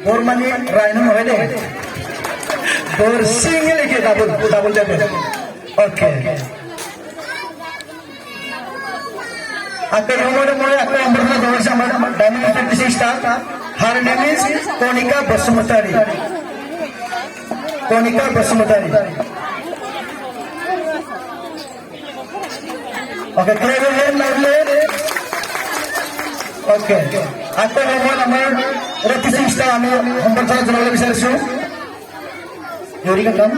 Dor mani rhino hoy de. Dor single ke double jabe. Okay. After humor after umbrella dor se amar diamond practice start. Her name is Konika Basumutari. Konika Basumutari. Okay, clear your hand loudly. Okay. After humor amar practicing start ami humor sa jongle bisarisu. Eureka come?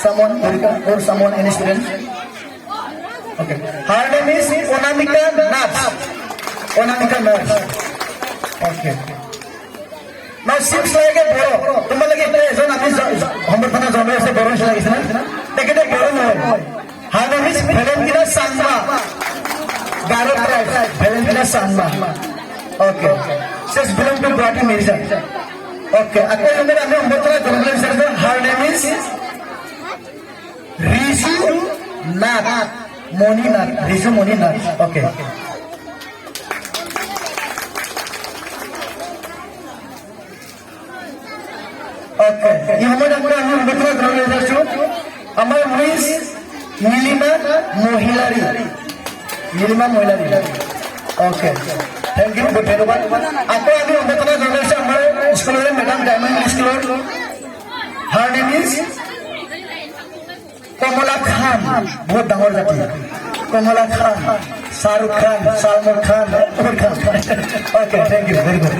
Someone, Eureka or someone, any student? Okay. Her name is Onamika Nath. Onamika Nath. Okay. Now seems like a bro. Tumhala ke play zone api humor thana zone se bro se lagise na. Take it bro no. Her name is Valentina Sangma. Garo tribe. Valentina Sangma. Okay. She's belong to Guwahati Mirza. Okay, after humor ami humor thana zone se her name is Rizu Nath. Moni Nath. Rizu Moni Nath. Okay. Okay. Humor amra ami humor thana zone se amar Miss Nilima Mohilari. Nilima Mohilari. Okay. Thank you. Good धन्यवाद. आपको अभी हम बता रहे हैं हमारे school में madam diamond school. Her name is Kamala Khan. बहुत डांगर जाती है. Kamala Khan. Shahrukh Khan, Salman Khan, और Khan. Okay. Thank you. Very good.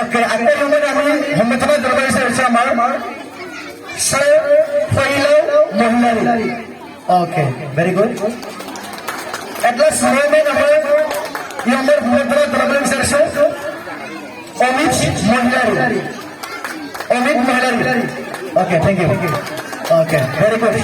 Okay. अगले नंबर हम बता रहे हैं हमारे Sir Failo Mohilari. Okay. Very good. At last moment number problem sir Omid Mohilari. Omid Mohilari. Okay, thank you. Okay, very good.